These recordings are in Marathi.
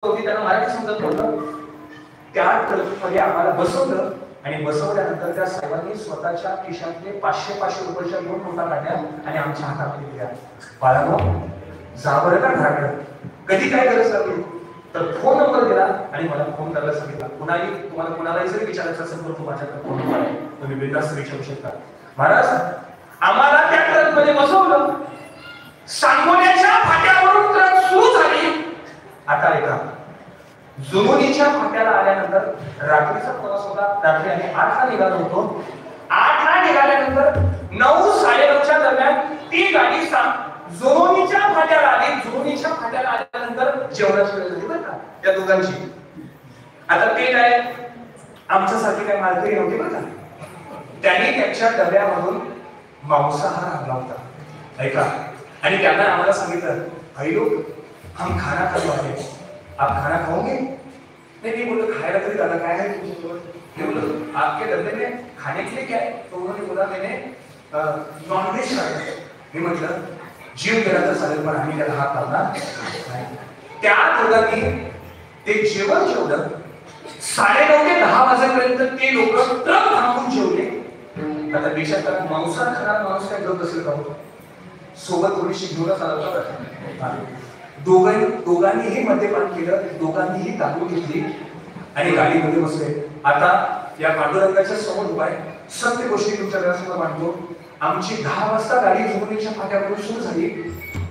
होती त्यांना मराठी समजत नव्हतं. त्या ट्रकमध्ये आम्हाला बसवलं आणि बसवल्यानंतर त्या साहेबांनी स्वतःच्या खिशातले 500 रुपयाच्या 2 नोटा काढल्या आणि आमच्या हातात दिल्या. बाळांनो, जा बरं का घराकडे, कधी काय गरज लागली तर फोन नंबर दिला आणि मला फोन करायला सांगितला. तुम्हाला कोणालाही जरी विचारायचं असेल तर माझ्याकडे फोन नंबर आहे, तुम्ही बिनधास्त विचारू शकता. महाराज, आम्हाला त्या ट्रकमध्ये बसवलं. सांगोल्याच्या फाट्यावरून ट्रक सुरू झाली. आता ऐका, जुनोनीच्या फाट्याला आल्यानंतर रात्रीचा प्रवास होता. रात्री आम्ही 8ला निघालो होतो. 8ला निघाल्यानंतर 9-9:30च्या दरम्यान ती गाडी जुनोनीच्या फाट्याला आली. जुनोनीच्या फाट्याला आल्यानंतर जेवणाची वेळ झाली बरं का त्या दोघांची. आता ते काय आमच्यासाठी काय मालकरी नव्हती बरं का. त्यांनी त्यांच्या डब्यामधून मांसाहार आणला होता. ऐका, आणि त्यांना आम्हाला सांगितलं, भाई लोग हम खाना खातो आहे, आप खाना खाओगे? नहीं नहीं बोलो, खाएगा तरी दादा काय है तुमच्याजवळ? मैं बोलो आपके डब्बे में खाने के लिए क्या है? तो उन्होंने बोला मैंने नॉनव्हेज खाया. मी म्हटलं जीव गेला तर चालेल पण आम्ही त्याला हात लावणार नाही. त्या दोघांनी ते जेवण जेवलं. 9:30 ते 10 वाजेपर्यंत ते लोक ट्रक थांबवून जेवले. आता देशात मांसाहार खाणारा माणूस काय गप असेल का? सोबत थोडीशी घेऊनच आला होता. दोघांनीही मद्यपान केलं, दोघांनीही दारू घेतली आणि गाडीमध्ये बसले. आता या पांडुरंगाच्या समोर उभा आहे, सत्य गोष्टी तुमच्या घरासमोर मांडतो. आमची 10 वाजता गाडी जुनोनीच्या फाट्यावरून सुरू झाली.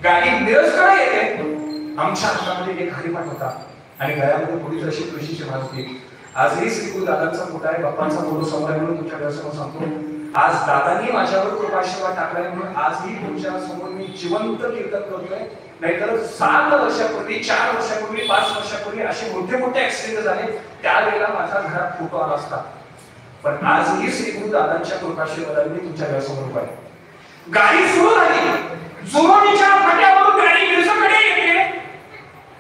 गाडी मिरजकडे येते. आमच्या हातामध्ये एक हरिपाठ होता आणि गळ्यामध्ये थोडी अशी तुळशीची माळ होती. आजही श्रीगुरु दादांचा फोटा आहे, बाप्पांचा फोटो समोर म्हणून तुमच्या घरासमोर सांगतो. आज दादांनी माझ्यावर कृपाशीर्वाद टाकलाय म्हणून आजही तुमच्या समोर मी जिवंत कीर्तन करतोय. नाहीतर 7 वर्षापूर्वी, 4 वर्षापूर्वी, 5 वर्षापूर्वी असे मोठे मोठे ऍक्सिडेंट झाले, त्यावेळेला माझ्या घरात फोटो आला असता. पण आजही श्रीगुरु दादांच्या कृपाशीर्वादाने मी तुमच्या घरासमोर उभा आहे. गाडी सुरू झाली. जुनोनीच्या फाट्यावरून गाडी मिरजकडे येते.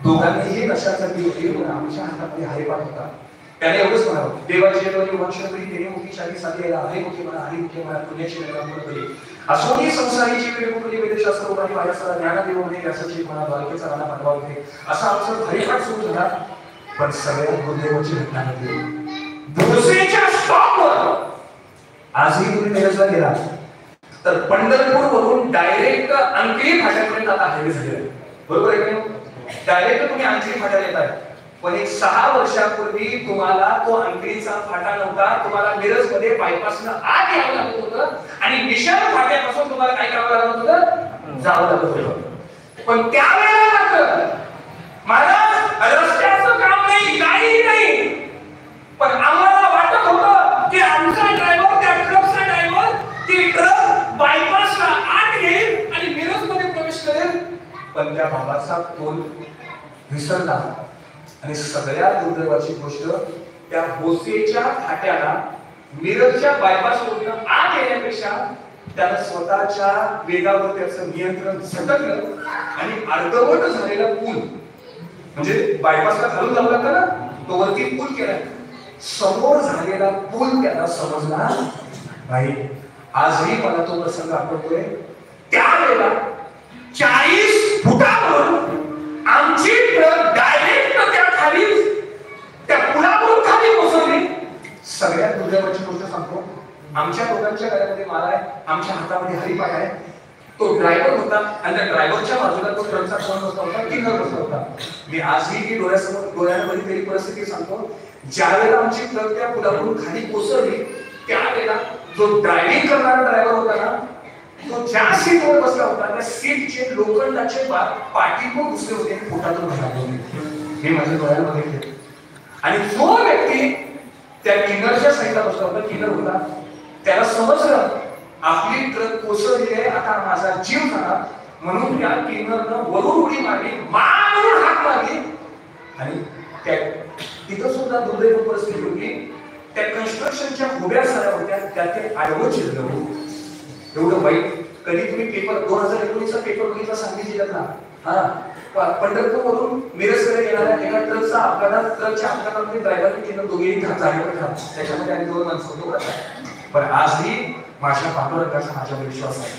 दोघांनीही नशासाठी होती पण आमच्या हातामध्ये हरिपाठ होता. त्याने एवढंच म्हणावं, देवाची देवाची वंशनकरी तेने मुखी शाही साधेला आहे मुखी म्हणा, हरी मुखी म्हणा, पुण्याची वेळा असोनी संसारीची वेळ मुखली वेदशास्त्र उभारी वायासरा ज्ञानदेव म्हणे व्यासाची म्हणा, द्वारकेचा राणा पाठवा होते. असा आमचा हरिपाठ सुरू झाला. पण सगळ्या गुरुदेवाची घटना घडली. भोसेच्या स्टॉपवर आजही तुम्ही मिरजला गेला तर पंढरपूर वरून डायरेक्ट अंकली फाट्यापर्यंत आता हायवे झालेला आहे. बरोबर आहे का? डायरेक्ट तुम्ही अंकली फाट्याला येताय. पण एक 6 वर्षापूर्वी तुम्हाला तो अंकलीचा फाटा नव्हता. तुम्हाला मिरजमध्ये बायपासनं आत यावं लागत होतं आणि विशाल फाट्यापासून तुम्हाला काय करावं लागत होतं? जावं लागत होतं. पण त्यावेळेला मात्र महाराज रस्त्याचं काम नाही, काही नाही. पण आम्हाला वाटत होतं की आमचा ड्रायव्हर, त्या ट्रकचा ड्रायव्हर ती ट्रक बायपासला आत घेईल आणि मिरजमध्ये प्रवेश करेल. पण त्या भावाचा तोल विसरला. आणि सगळ्यात दुर्दैवाची गोष्ट, त्या भोसेच्या फाट्याला मिरजच्या बायपास वरून आत येण्यापेक्षा त्याला स्वतःच्या वेगावर त्याचं नियंत्रण झटकलं आणि अर्धवट झालेला पूल, म्हणजे बायपासला खालून जावं लागतं ना, तो वरती पूल केला. समोर झालेला पूल त्याला समजला नाही. आजही मला तो प्रसंग आठवतोय. त्यावेळेला 40 फुटावरून आमची ट्रक डायरेक्ट त्या खाली, त्या पुलावरून खाली कोसळली. सगळ्यात दुर्दैवाची गोष्ट सांगतो, आमच्या दोघांच्या गळ्यामध्ये माला आहे, आमच्या हातामध्ये हरिपाठ आहे. तो ड्रायव्हर होता आणि त्या ड्रायव्हरच्या बाजूला तो ट्रकचा कोण बसला होता? किन्नर बसला होता. मी आजही ती डोळ्याने बघितलेली परिस्थिती सांगतो. ज्या वेळेला आमची ट्रक त्या पुलावरून खाली कोसळली, त्यावेळेला जो ड्रायव्हिंग करणारा ड्रायव्हर होता ना, तो ज्या सीटवर बसला होता त्या सीटचे लोखंडाचे पाठी पण घुसले होते आणि पोटातून बाहेर आले. हे माझ्या डोळ्याने बघितले. आणि जो व्यक्ती त्या किन्नरच्या साईडला बसला होता, किन्नर होता, त्याला समजलं आपली ट्रक कोसळली आहे, आता माझा जीव जाणार. म्हणून त्या किन्नरनं वरून उडी मारली, मारून हात मारली. आणि त्या तिथं सुद्धा दुर्दैव परिस्थिती होती. त्या कन्स्ट्रक्शनच्या उभ्या साऱ्या होत्या, त्या ते आडवं चिरलं. एवढं वाईट. कधी तुम्ही पेपर 2019चा पेपर बघितला सांगली जिल्ह्यातला? पंढरपूर वरून मिरजकडे येणाऱ्या एका ट्रकचा अपघातात, ट्रकच्या अपघातामध्ये ड्रायव्हरने केलं, दोघेही जागेवर ठार. त्याच्यामध्ये आणि 2 माणसं होते. पण आजही माझ्या पांडुरंगाचा माझ्यावर विश्वास आहे,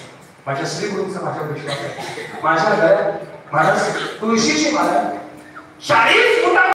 माझ्या श्रीगुरूंचा माझ्यावर विश्वास आहे. माझ्या घरात महाराज तुळशीची माला 40 फुटा